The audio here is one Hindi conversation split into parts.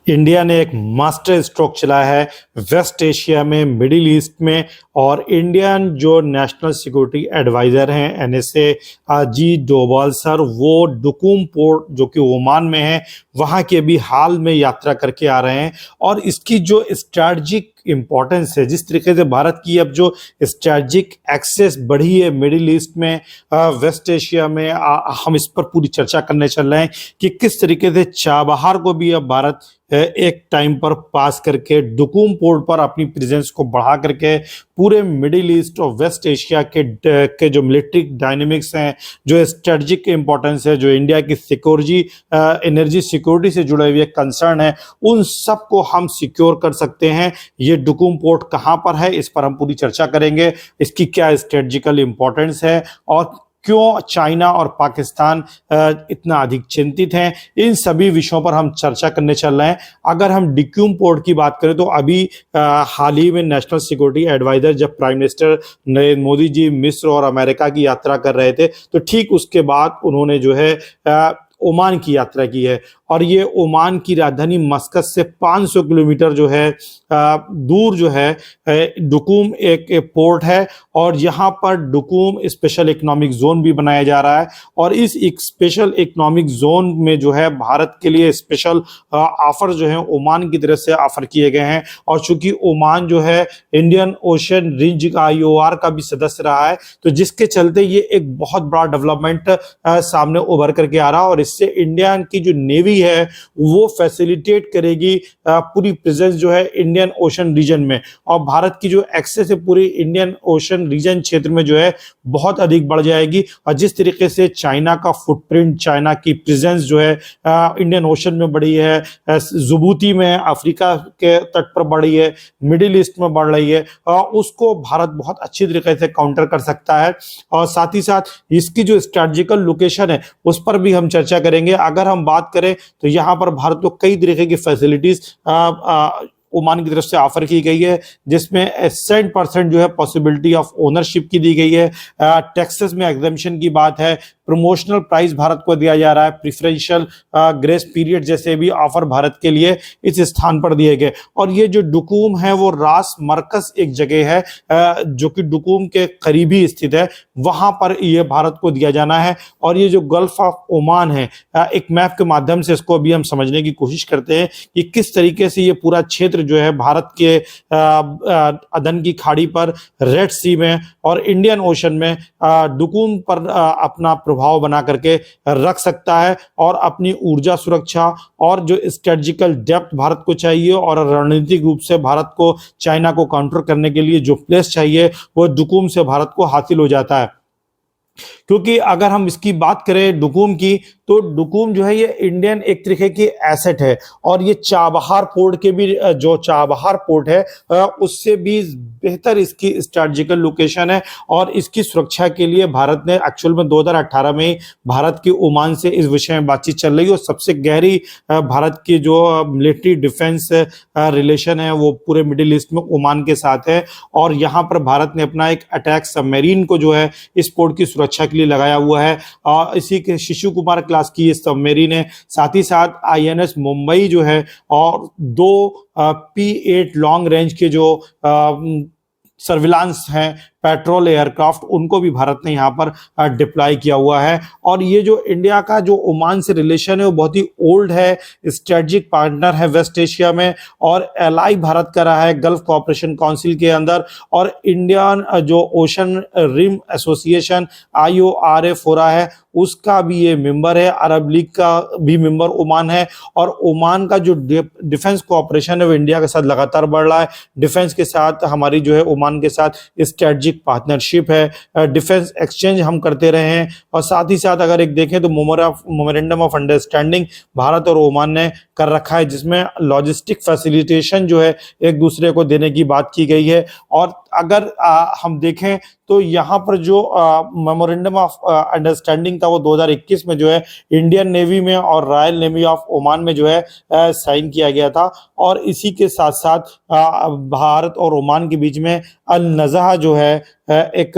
इंडिया ने एक मास्टर स्ट्रोक चलाया है वेस्ट एशिया में, मिडिल ईस्ट में। और इंडियन जो नेशनल सिक्योरिटी एडवाइज़र हैं एनएसए अजीत डोभाल सर, वो डुकूम पोर्ट जो कि ओमान में है वहाँ के भी हाल में यात्रा करके आ रहे हैं। और इसकी जो स्ट्रैटेजिक इम्पोर्टेंस है, जिस तरीके से भारत की अब जो स्ट्रैटेजिक एक्सेस बढ़ी है मिडिल ईस्ट में, वेस्ट एशिया में, हम इस पर पूरी चर्चा करने चल रहे हैं कि किस तरीके से चाबहार को भी अब भारत एक टाइम पर पास करके डुकूम पोर्ट पर अपनी प्रेजेंस को बढ़ा करके पूरे मिडिल ईस्ट और वेस्ट एशिया के जो मिलिट्री डायनेमिक्स हैं, जो स्ट्रेटजिक इंपॉर्टेंस है, जो इंडिया की सिक्योरिटी एनर्जी सिक्योरिटी से जुड़े हुए कंसर्न है, उन सब को हम सिक्योर कर सकते हैं। ये डुकूम पोर्ट कहाँ पर है, इस पर हम पूरी चर्चा करेंगे। इसकी क्या स्ट्रेटजिकल इंपॉर्टेंस है और क्यों चाइना और पाकिस्तान इतना अधिक चिंतित हैं, इन सभी विषयों पर हम चर्चा करने चल रहे हैं। अगर हम डुकूम पोर्ट की बात करें तो अभी हाल ही में नेशनल सिक्योरिटी एडवाइजर जब प्राइम मिनिस्टर नरेंद्र मोदी जी मिस्र और अमेरिका की यात्रा कर रहे थे, तो ठीक उसके बाद उन्होंने जो है ओमान की यात्रा की है। और ये ओमान की राजधानी मस्कत से 500 किलोमीटर जो है दूर जो है डुकूम एक पोर्ट है। और यहाँ पर डुकूम स्पेशल इकोनॉमिक जोन भी बनाया जा रहा है। और इस एक स्पेशल इकोनॉमिक जोन में जो है भारत के लिए स्पेशल ऑफर जो है ओमान की तरफ से ऑफर किए गए हैं। और चूंकि ओमान जो है इंडियन ओशन रिंज का आईओआर का भी सदस्य रहा है, तो जिसके चलते ये एक बहुत बड़ा डेवलपमेंट सामने उभर करके आ रहा है। और इससे इंडिया की जो नेवी है वो फैसिलिटेट करेगी पूरी प्रेजेंस जो है इंडियन ओशन रीजन में। और भारत की जो एक्सेस है पूरी इंडियन ओशन रीजन क्षेत्र में जो है बहुत अधिक बढ़ जाएगी। और जिस तरीके से चाइना का फुटप्रिंट, चाइना की प्रेजेंस जो है इंडियन ओशन में बढ़ी है, जिबूती में अफ्रीका के तट पर बढ़ी है, मिडिल ईस्ट में बढ़ रही है, उसको भारत बहुत अच्छी तरीके से काउंटर कर सकता है। और साथ ही साथ इसकी जो स्ट्रेटजिकल लोकेशन है उस पर भी हम चर्चा करेंगे। अगर हम बात करें तो यहाँ पर भारत को कई तरीके की फैसिलिटीज ओमान की तरफ से ऑफर की गई है, जिसमें 7% जो है पॉसिबिलिटी ऑफ ओनरशिप की दी गई है। टैक्सेस में एग्जम्पशन की बात है, प्रमोशनल प्राइस भारत को दिया जा रहा है, प्रिफरेंशियल ग्रेस पीरियड जैसे भी ऑफर भारत के लिए इस स्थान पर दिए गए। और ये जो डुकूम है वो रास मरकज एक जगह है जो कि डुकूम के करीबी स्थित है, वहां पर ये भारत को दिया जाना है। और ये जो गल्फ ऑफ ओमान है, एक मैप के माध्यम से इसको अभी हम समझने की कोशिश करते हैं कि किस तरीके से ये पूरा क्षेत्र जो है भारत के अदन की खाड़ी पर, रेड सी में और इंडियन ओशन में डुकूम पर अपना प्रभाव बना करके रख सकता है। और अपनी ऊर्जा सुरक्षा और जो स्ट्रेटजिकल डेप्थ भारत को चाहिए और रणनीतिक रूप से भारत को चाइना को काउंटर करने के लिए जो प्लेस चाहिए वो डुकूम से भारत को हासिल हो जाता है। क्योंकि अगर हम इसकी बात करें डुकूम की, तो डुकूम जो है ये इंडियन एक तरीके की एसेट है। और ये चाबहार पोर्ट के भी, जो चाबहार पोर्ट है उससे भी बेहतर इसकी स्ट्रेटजिकल लोकेशन है। और इसकी सुरक्षा के लिए भारत ने एक्चुअल में 2018 में भारत की ओमान से इस विषय में बातचीत चल रही है। और सबसे गहरी भारत की जो मिलिट्री डिफेंस रिलेशन है वो पूरे मिडिल ईस्ट में ओमान के साथ है। और यहाँ पर भारत ने अपना एक अटैक सबमरीन को जो है इस पोर्ट की सुरक्षा के लिए लगाया हुआ है। और इसी के शिशु कुमार क्लास की ये सबमरीन है। साथ ही साथ आईएनएस मुंबई जो है और 2 P-8 लॉन्ग रेंज के जो सर्विलांस हैं पेट्रोल एयरक्राफ्ट, उनको भी भारत ने यहाँ पर डिप्लॉय किया हुआ है। और ये जो इंडिया का जो ओमान से रिलेशन है वो बहुत ही ओल्ड है, स्ट्रेटजिक पार्टनर है वेस्ट एशिया में। और एलाई भारत का रहा है गल्फ कोऑपरेशन काउंसिल के अंदर। और इंडियन जो ओशन रिम एसोसिएशन IORF हो रहा है उसका भी ये मेंबर है। अरब लीग का भी मेंबर ओमान है। और ओमान का जो डिफेंस कोऑपरेशन है वो इंडिया के साथ लगातार बढ़ रहा है। डिफेंस के साथ हमारी जो है ओमान के साथ स्ट्रेटजिक पार्टनरशिप है, डिफेंस एक्सचेंज हम करते रहे हैं। और साथ ही साथ अगर एक देखें तो मेमोरेंडम ऑफ अंडरस्टैंडिंग भारत और ओमान ने कर रखा है, जिसमें लॉजिस्टिक फैसिलिटेशन जो है एक दूसरे को देने की बात की गई है। और अगर हम देखें तो यहाँ पर जो मेमोरेंडम ऑफ अंडरस्टैंडिंग था वो 2021 में जो है इंडियन नेवी में और रॉयल नेवी ऑफ ओमान में जो है साइन किया गया था। और इसी के साथ साथ भारत और ओमान के बीच में अल नज़हा जो है एक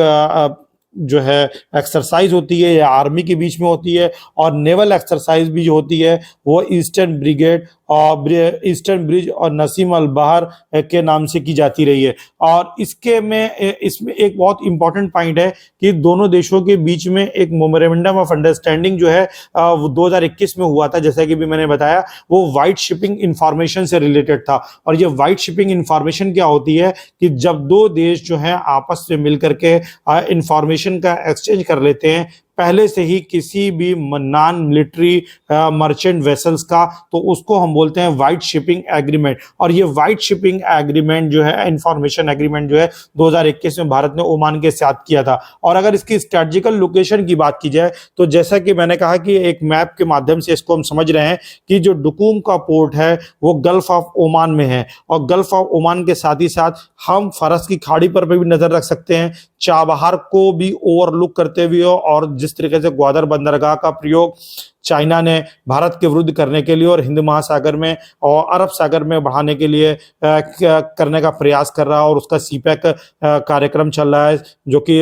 जो है एक्सरसाइज होती है या आर्मी के बीच में होती है, और नेवल एक्सरसाइज भी जो होती है वो ईस्टर्न ब्रिगेड और ईस्टर्न ब्रिज और नसीम अल बहर के नाम से की जाती रही है। और इसमें एक बहुत इंपॉर्टेंट पॉइंट है कि दोनों देशों के बीच में एक मेमोरेंडम ऑफ अंडरस्टैंडिंग जो है वो 2021 में हुआ था, जैसा कि भी मैंने बताया, वो वाइट शिपिंग इंफॉर्मेशन से रिलेटेड था। और ये वाइट शिपिंग इंफॉर्मेशन क्या होती है कि जब दो देश जो है आपस में मिलकर के इंफॉर्मेशन का एक्सचेंज कर लेते हैं पहले से ही किसी भी नॉन मिलिट्री मर्चेंट वेसल्स का, तो उसको हम बोलते हैं वाइट शिपिंग एग्रीमेंट। और ये वाइट शिपिंग एग्रीमेंट जो है, इंफॉर्मेशन एग्रीमेंट जो है, 2021 में भारत ने ओमान के साथ किया था। और अगर इसकी स्ट्रेटेजिकल लोकेशन की बात की जाए तो जैसा कि मैंने कहा कि एक मैप के माध्यम से इसको हम समझ रहे हैं कि जो डुकूम का पोर्ट है वो गल्फ ऑफ ओमान में है, और गल्फ ऑफ ओमान के साथ ही साथ हम फरस की खाड़ी पर भी नजर रख सकते हैं, चाबहार को भी ओवरलुक करते हुए। और जिस तरीके से ग्वादर बंदरगाह का प्रयोग चाइना ने भारत के विरुद्ध करने के लिए और हिंद महासागर में और अरब सागर में बढ़ाने के लिए करने का प्रयास कर रहा है, और उसका सीपैक कार्यक्रम चल रहा है जो कि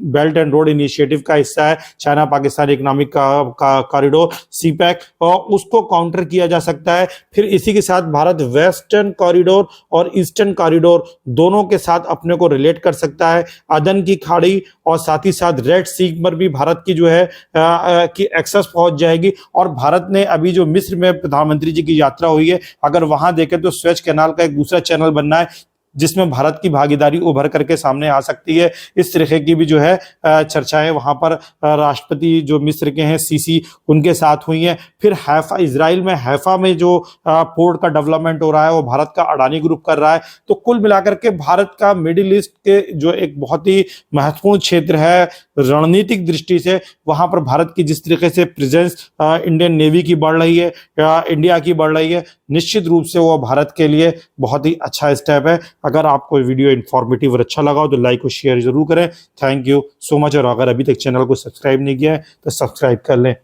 बेल्ट एंड रोड इनिशिएटिव का हिस्सा है, China Pakistan economic corridor CPEC, और उसको काउंटर किया जा सकता है। फिर इसी के साथ भारत वेस्टर्न कॉरिडोर और ईस्टर्न कॉरिडोर दोनों के साथ अपने को रिलेट कर सकता है। अदन की खाड़ी और साथ ही साथ रेड सी पर भी भारत की जो है कि एक्सेस पहुंच जाएगी। और भारत ने अभी जो मिस्र में प्रधानमंत्री जी की यात्रा हुई है, अगर वहां देखें तो स्वेज कैनाल का एक दूसरा चैनल बनना है जिसमें भारत की भागीदारी उभर करके सामने आ सकती है। इस तरह की भी जो है चर्चाएं वहां पर राष्ट्रपति जो मिस्र के हैं सीसी उनके साथ हुई हैं। फिर हैफा, इजराइल में हैफा में जो पोर्ट का डेवलपमेंट हो रहा है वो भारत का अडानी ग्रुप कर रहा है। तो कुल मिलाकर के भारत का मिडिल ईस्ट के जो एक बहुत ही महत्वपूर्ण क्षेत्र है रणनीतिक दृष्टि से, वहां पर भारत की जिस तरीके से प्रेजेंस इंडियन नेवी की बढ़ रही है या इंडिया की बढ़ रही है, निश्चित रूप से वो भारत के लिए बहुत ही अच्छा स्टेप है। अगर आपको वीडियो इन्फॉर्मेटिव और अच्छा लगा हो तो लाइक और शेयर जरूर करें। Thank you so much. और अगर अभी तक चैनल को सब्सक्राइब नहीं किया है तो सब्सक्राइब कर लें।